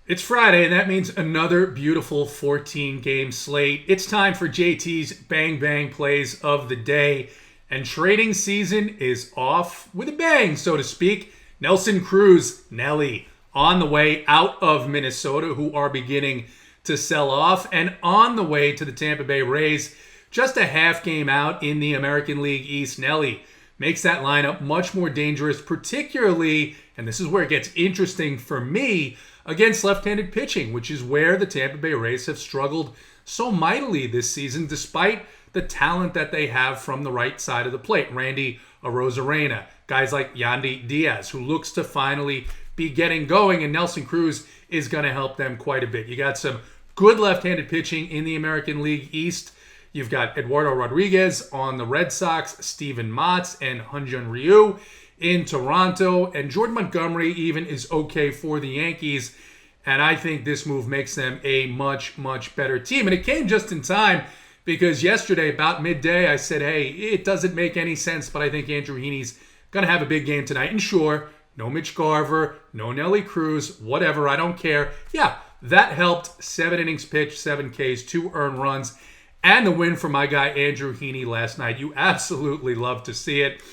It's Friday, and that means another beautiful 14-game slate. It's time for JT's Bang Bang Plays of the Day, and trading season is off with a bang, so to speak. Nelson Cruz, Nelly, on the way out of Minnesota, who are beginning to sell off, and on the way to the Tampa Bay Rays, just a half game out in the American League East. Nelly makes that lineup much more dangerous, particularly, and this is where it gets interesting for me, against left-handed pitching, which is where the Tampa Bay Rays have struggled so mightily this season, despite the talent that they have from the right side of the plate. Randy Arozarena, guys like Yandy Diaz, who looks to finally be getting going, and Nelson Cruz is going to help them quite a bit. You got some good left-handed pitching in the American League East. You've got Eduardo Rodriguez on the Red Sox, Steven Matz, and Hyun-Jin Ryu in Toronto, and Jordan Montgomery even is okay for the Yankees, and I think this move makes them a much, much better team. And it came just in time because yesterday, about midday, I said, hey, it doesn't make any sense, but I think Andrew Heaney's going to have a big game tonight. And sure, no Mitch Garver, no Nelly Cruz, whatever, I don't care. Yeah, that helped. 7 innings pitched, 7 Ks, 2 earned runs, and the win for my guy Andrew Heaney last night. You absolutely love to see it.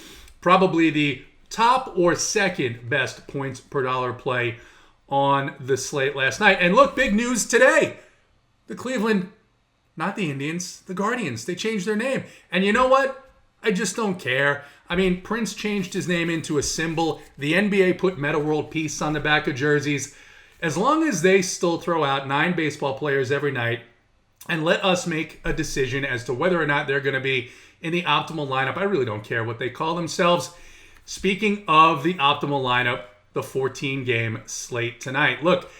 Probably the top or second best points per dollar play on the slate last night. And look, big news today. The Cleveland, not the Indians, the Guardians, they changed their name. And you know what? I just don't care. I mean, Prince changed his name into a symbol. The NBA put Meta World Peace on the back of jerseys. As long as they still throw out 9 baseball players every night and let us make a decision as to whether or not they're going to be in the optimal lineup, I really don't care what they call themselves. Speaking of the optimal lineup, the 14-game slate tonight. Look,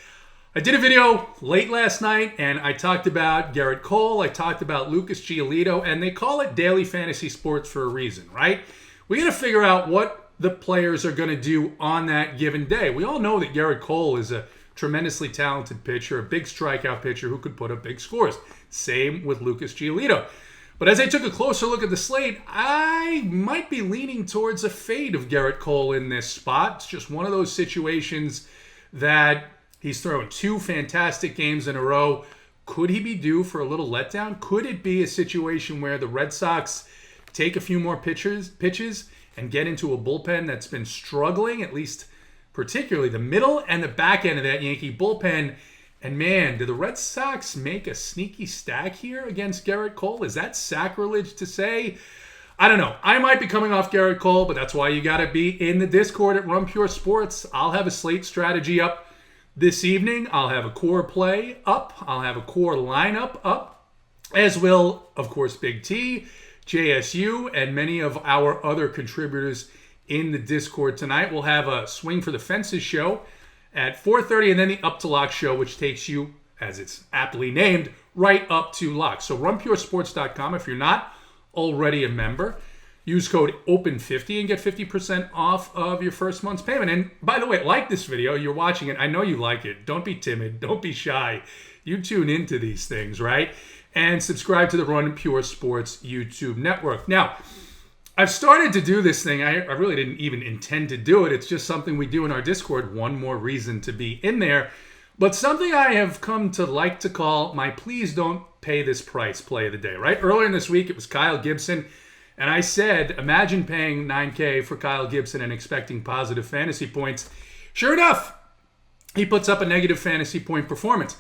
I did a video late last night, and I talked about Garrett Cole, I talked about Lucas Giolito, and they call it daily fantasy sports for a reason, right? We got to figure out what the players are going to do on that given day. We all know that Garrett Cole is a tremendously talented pitcher, a big strikeout pitcher who could put up big scores. Same with Lucas Giolito. But as I took a closer look at the slate, I might be leaning towards a fade of Garrett Cole in this spot. It's just one of those situations that he's thrown 2 fantastic games in a row. Could he be due for a little letdown? Could it be a situation where the Red Sox take a few more pitches and get into a bullpen that's been struggling, at least particularly the middle and the back end of that Yankee bullpen? And man, do the Red Sox make a sneaky stack here against Garrett Cole? Is that sacrilege to say? I don't know. I might be coming off Garrett Cole, but that's why you got to be in the Discord at Run Pure Sports. I'll have a slate strategy up this evening. I'll have a core play up. I'll have a core lineup up, as will, of course, Big T, JSU, and many of our other contributors in the Discord tonight. We'll have a Swing for the Fences show at 4:30, and then the Up to Lock show, which takes you, as it's aptly named, right up to lock. So runpuresports.com if you're not already a member. Use code OPEN50 and get 50% off of your first month's payment. And by the way, like this video, you're watching it. I know you like it. Don't be timid. Don't be shy. You tune into these things, right? And subscribe to the Run Pure Sports YouTube network. Now, I've started to do this thing. I really didn't even intend to do it. It's just something we do in our Discord. One more reason to be in there. But something I have come to like to call my please don't pay this price play of the day, right? Earlier in this week, it was Kyle Gibson. And I said, imagine paying $9K for Kyle Gibson and expecting positive fantasy points. Sure enough, he puts up a negative fantasy point performance.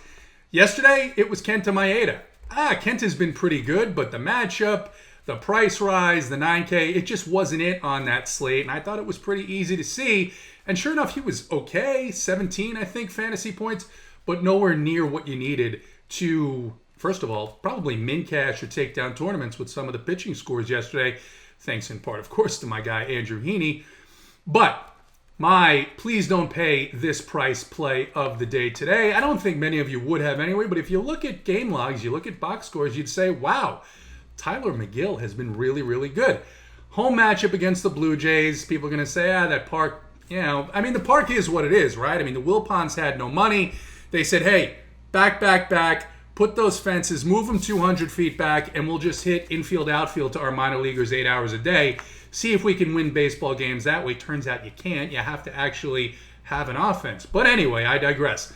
Yesterday, it was Kenta Maeda. Kenta's been pretty good, but the matchup, the price rise, the 9K, it just wasn't it on that slate. And I thought it was pretty easy to see. And sure enough, he was okay. 17, I think, fantasy points, but nowhere near what you needed to, first of all, probably min cash or take down tournaments with some of the pitching scores yesterday. Thanks in part, of course, to my guy, Andrew Heaney. But my please don't pay this price play of the day today, I don't think many of you would have anyway, but if you look at game logs, you look at box scores, you'd say, wow, Tyler McGill has been really, really good. Home matchup against the Blue Jays. People are going to say, that park, the park is what it is, right? I mean, the Wilpons had no money. They said, hey, back, put those fences, move them 200 feet back, and we'll just hit infield, outfield to our minor leaguers 8 hours a day. See if we can win baseball games that way. Turns out you can't. You have to actually have an offense. But anyway, I digress.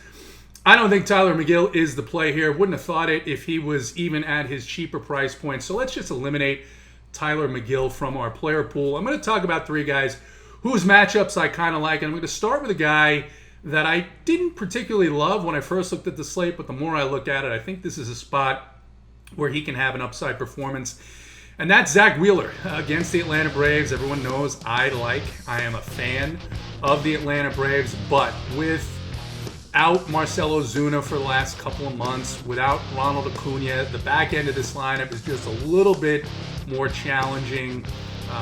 I don't think Tyler McGill is the play here. Wouldn't have thought it if he was even at his cheaper price point. So let's just eliminate Tyler McGill from our player pool. I'm going to talk about 3 guys whose matchups I kind of like. And I'm going to start with a guy that I didn't particularly love when I first looked at the slate, but the more I look at it, I think this is a spot where he can have an upside performance. And that's Zach Wheeler against the Atlanta Braves. Everyone knows I am a fan of the Atlanta Braves, but without Marcell Ozuna for the last couple of months, without Ronald Acuna, the back end of this lineup is just a little bit more challenging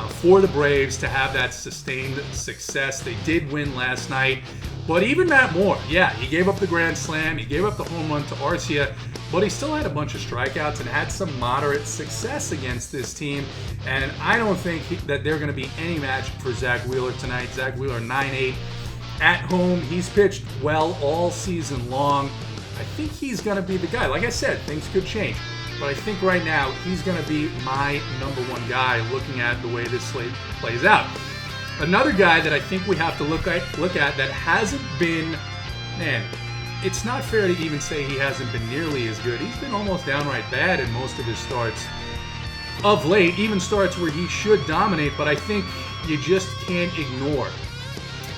for the Braves to have that sustained success. They did win last night, but even Matt Moore, yeah, he gave up the grand slam, he gave up the home run to Arcia, but he still had a bunch of strikeouts and had some moderate success against this team. And I don't think that they're going to be any match for Zach Wheeler tonight. Zach Wheeler 9-8 at home. He's pitched well all season long. I think he's going to be the guy. Like I said, things could change. But I think right now he's going to be my number 1 guy looking at the way this slate plays out. Another guy that I think we have to look at that hasn't been, man, it's not fair to even say he hasn't been nearly as good. He's been almost downright bad in most of his starts of late, even starts where he should dominate, but I think you just can't ignore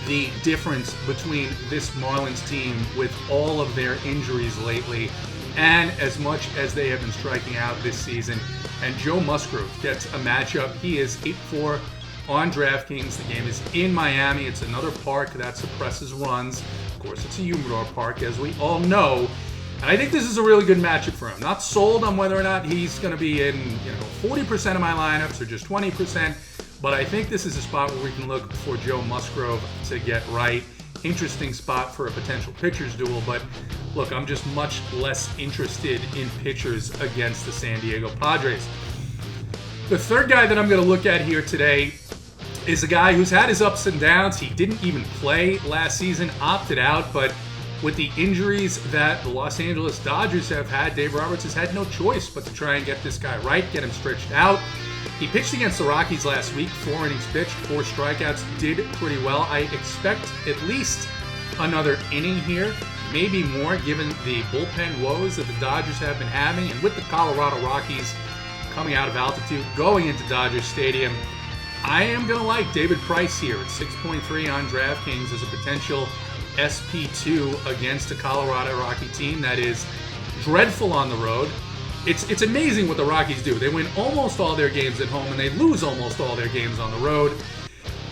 the difference between this Marlins team with all of their injuries lately and as much as they have been striking out this season. And Joe Musgrove gets a matchup. He is 8-4 on DraftKings. The game is in Miami. It's another park that suppresses runs. Of course, it's a humidor park, as we all know. And I think this is a really good matchup for him. Not sold on whether or not he's going to be in 40% of my lineups or just 20%, but I think this is a spot where we can look for Joe Musgrove to get right. Interesting spot for a potential pitcher's duel, but look, I'm just much less interested in pitchers against the San Diego Padres. The third guy that I'm going to look at here today is a guy who's had his ups and downs. He didn't even play last season, opted out, but with the injuries that the Los Angeles Dodgers have had, Dave Roberts has had no choice but to try and get this guy right, get him stretched out. He pitched against the Rockies last week, 4 innings pitched, 4 strikeouts, did pretty well. I expect at least another inning here, maybe more, given the bullpen woes that the Dodgers have been having, and with the Colorado Rockies coming out of altitude, going into Dodger Stadium, I am going to like David Price here at 6.3 on DraftKings as a potential SP2 against a Colorado Rocky team that is dreadful on the road. It's amazing what the Rockies do. They win almost all their games at home and they lose almost all their games on the road.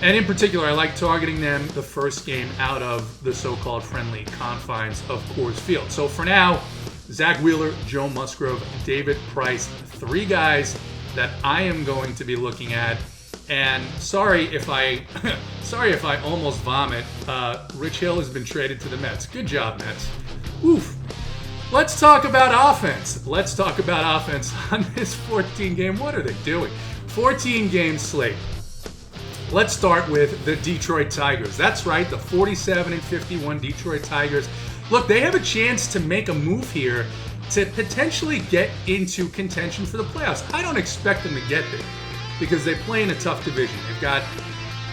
And in particular, I like targeting them the first game out of the so-called friendly confines of Coors Field. So for now, Zach Wheeler, Joe Musgrove, David Price, 3 guys that I am going to be looking at. And sorry if I almost vomit. Rich Hill has been traded to the Mets. Good job, Mets. Oof. Let's talk about offense. Let's talk about offense on this 14-game. What are they doing? 14-game slate. Let's start with the Detroit Tigers. That's right, the 47-51 Detroit Tigers. Look, they have a chance to make a move here to potentially get into contention for the playoffs. I don't expect them to get there because they play in a tough division. They've got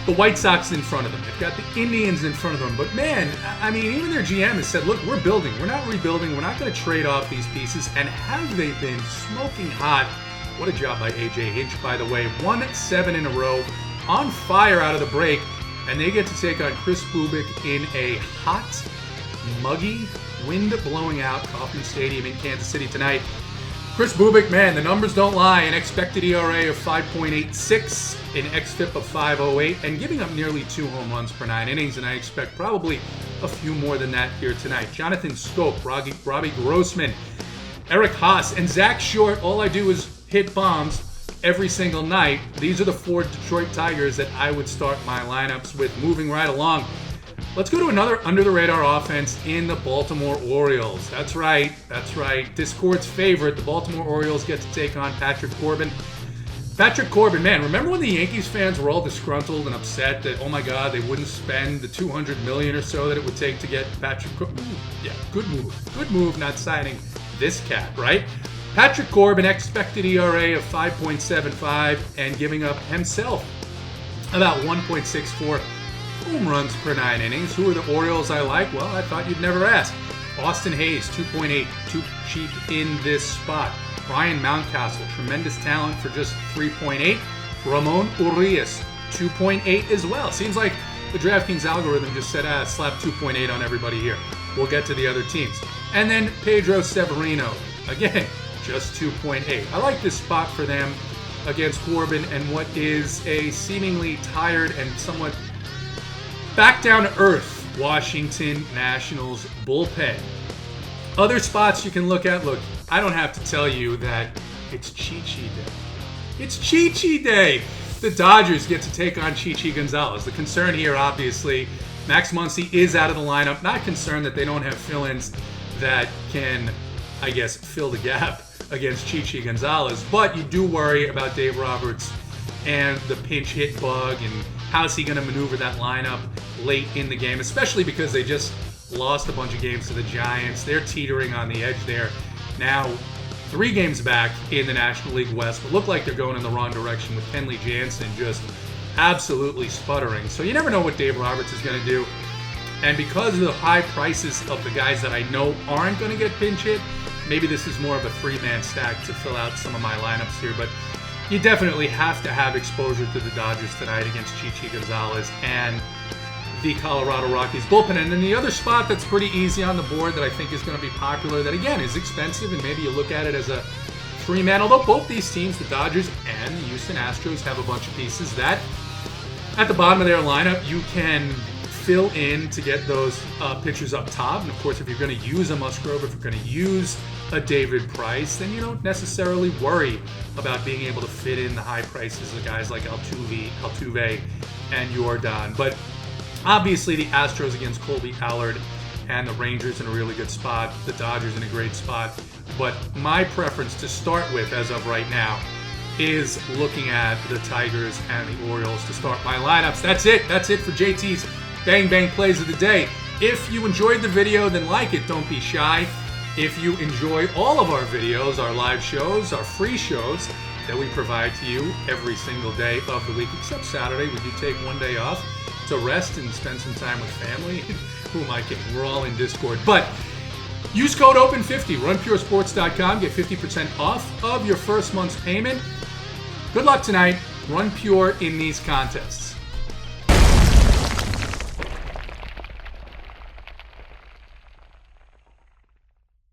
the White Sox in front of them. They've got the Indians in front of them. But man, I mean, even their GM has said, look, we're building. We're not rebuilding. We're not going to trade off these pieces. And have they been smoking hot? What a job by A.J. Hinch, by the way. 1-7 in a row, on fire out of the break. And they get to take on Chris Bubik in a hot, muggy, wind-blowing out Kauffman Stadium in Kansas City tonight. Chris Bubik, man, the numbers don't lie. An expected ERA of 5.86, an xFIP of 5.08, and giving up nearly 2 home runs per 9 innings, and I expect probably a few more than that here tonight. Jonathan Schoop, Robbie Grossman, Eric Haas, and Zach Short. All I do is hit bombs every single night. These are the 4 Detroit Tigers that I would start my lineups with. Moving right along, let's go to another under-the-radar offense in the Baltimore Orioles. That's right. Discord's favorite, the Baltimore Orioles get to take on Patrick Corbin. Patrick Corbin, man, remember when the Yankees fans were all disgruntled and upset that, oh my God, they wouldn't spend the $200 million or so that it would take to get Patrick Corbin? Yeah, good move. Good move not signing this cat, right? Patrick Corbin, expected ERA of 5.75 and giving up himself about 1.64 home runs per 9 innings. Who are the Orioles I like? Well, I thought you'd never ask. Austin Hayes, 2.8, too cheap in this spot. Ryan Mountcastle, tremendous talent for just 3.8. Ramon Urias, 2.8 as well. Seems like the DraftKings algorithm just said, slap 2.8 on everybody here. We'll get to the other teams. And then Pedro Severino, again, just 2.8. I like this spot for them against Corbin and what is a seemingly tired and somewhat back down to earth Washington Nationals bullpen. Other spots you can look at. Look, I don't have to tell you that it's Chi-Chi Day. It's Chi-Chi Day. The Dodgers get to take on Chi-Chi Gonzalez. The concern here, obviously, Max Muncy is out of the lineup. Not concerned that they don't have fill-ins that can, I guess, fill the gap against Chi-Chi Gonzalez. But you do worry about Dave Roberts and the pinch hit bug and how's he going to maneuver that lineup late in the game, especially because they just lost a bunch of games to the Giants. They're teetering on the edge there. Now, 3 games back in the National League West, but look like they're going in the wrong direction with Kenley Jansen just absolutely sputtering. So you never know what Dave Roberts is going to do. And because of the high prices of the guys that I know aren't going to get pinch hit, maybe this is more of a 3-man stack to fill out some of my lineups here. But you definitely have to have exposure to the Dodgers tonight against Chi-Chi Gonzalez and the Colorado Rockies bullpen. And then the other spot that's pretty easy on the board that I think is going to be popular, that again is expensive, and maybe you look at it as a 3-man, although both these teams, the Dodgers and the Houston Astros, have a bunch of pieces that at the bottom of their lineup you can fill in to get those pitchers up top. And of course, if you're going to use a Musgrove, if you're going to use a David Price, then you don't necessarily worry about being able to fit in the high prices of guys like Altuve and Yordan. But obviously, the Astros against Colby Allard and the Rangers in a really good spot. The Dodgers in a great spot. But my preference to start with, as of right now, is looking at the Tigers and the Orioles to start my lineups. That's it. That's it for JT's Bang Bang Plays of the Day. If you enjoyed the video, then like it. Don't be shy. If you enjoy all of our videos, our live shows, our free shows that we provide to you every single day of the week, except Saturday, we do take one day off to rest and spend some time with family. Who am I kidding? We're all in Discord. But use code OPEN50, runpuresports.com, get 50% off of your first month's payment. Good luck tonight. Run pure in these contests.